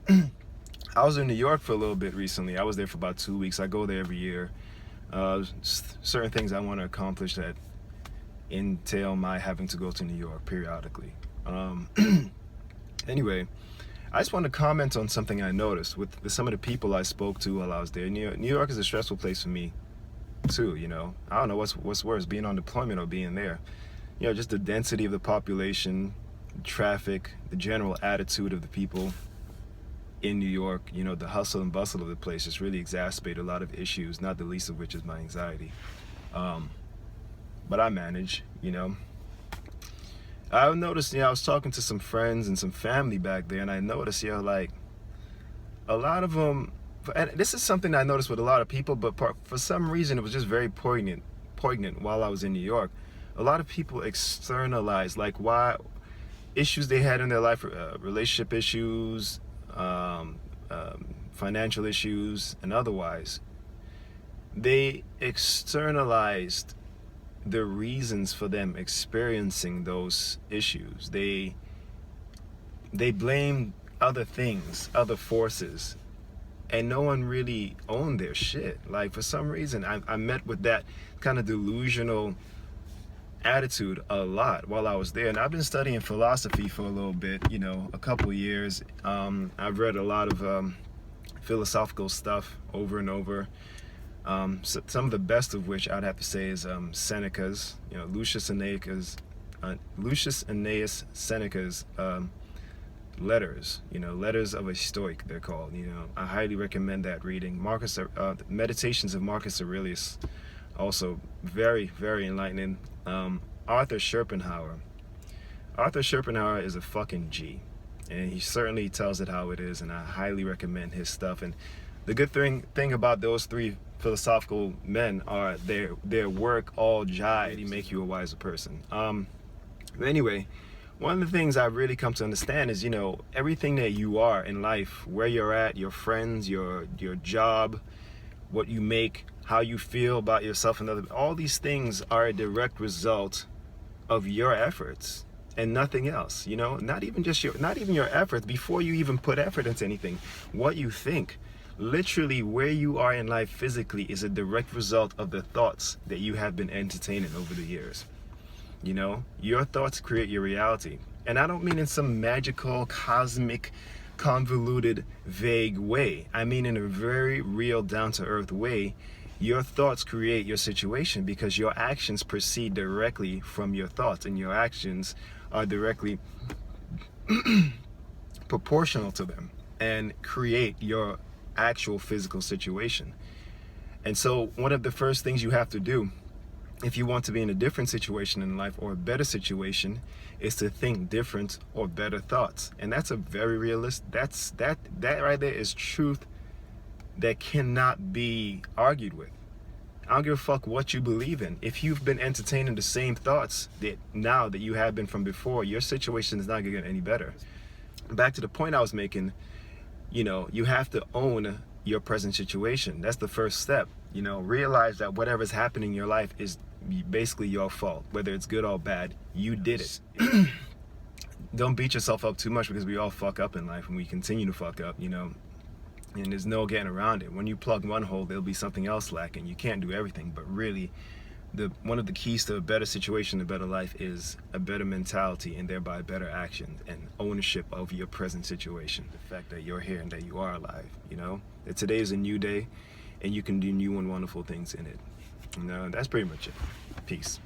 I was in New York for a little bit recently. I was there for about 2 weeks. I go there every year. Certain things I want to accomplish that entail my having to go to New York periodically. Um, anyway, I just want to comment on something I noticed with some of the people I spoke to while I was there. New York is a stressful place for me too. I don't know what's worse, being on deployment or being there. Just the density of the population, traffic, the general attitude of the people in New York, the hustle and bustle of the place just really exacerbate a lot of issues, not the least of which is my anxiety. Um, but I manage. I noticed, I was talking to some friends and some family back there, and I noticed, like, a lot of them, and this is something I noticed with a lot of people, but for some reason it was just very poignant while I was in New York. A lot of people externalize, like, why issues they had in their life, relationship issues, financial issues, and otherwise. They externalized the reasons for them experiencing those issues. They blamed other things, other forces, and no one really owned their shit. Like, for some reason, I met with that kind of delusional attitude a lot while I was there. And I've been studying philosophy for a little bit, a couple years. I've read a lot of philosophical stuff over and over. So some of the best of which I'd have to say is Seneca's, Lucius Annaeus Seneca's letters, letters of a Stoic, they're called. I highly recommend that reading. Meditations of Marcus Aurelius, also very, very enlightening. Arthur Schopenhauer. Arthur Schopenhauer is a fucking G, and he certainly tells it how it is, and I highly recommend his stuff. And the good thing about those three philosophical men are their work all jive. They make you a wiser person. But anyway, one of the things I've really come to understand is, everything that you are in life, where you're at, your friends, your job, what you make, how you feel about yourself and others, all these things are a direct result of your efforts and nothing else. Not even your efforts. Before you even put effort into anything, what you think, literally where you are in life physically, is a direct result of the thoughts that you have been entertaining over the years. Your thoughts create your reality. And I don't mean in some magical, cosmic, convoluted, vague way. I mean in a very real, down-to-earth way. Your thoughts create your situation because your actions proceed directly from your thoughts, and your actions are directly proportional to them and create your actual physical situation. And so one of the first things you have to do if you want to be in a different situation in life, or a better situation, is to think different or better thoughts. And that's a very realistic, that right there is truth that cannot be argued with. I don't give a fuck what you believe in. If you've been entertaining the same thoughts that now that you have been from before, your situation is not going to get any better. Back to the point I was making, you have to own your present situation. That's the first step. Realize that whatever's happening in your life is basically your fault, whether it's good or bad. You did it. Don't beat yourself up too much, because we all fuck up in life, and we continue to fuck up, and there's no getting around it. When you plug one hole, there'll be something else lacking. You can't do everything, but really, one of the keys to a better situation, a better life, is a better mentality, and thereby better action and ownership of your present situation. The fact that you're here and that you are alive, that today is a new day, and you can do new and wonderful things in it. That's pretty much it. Peace.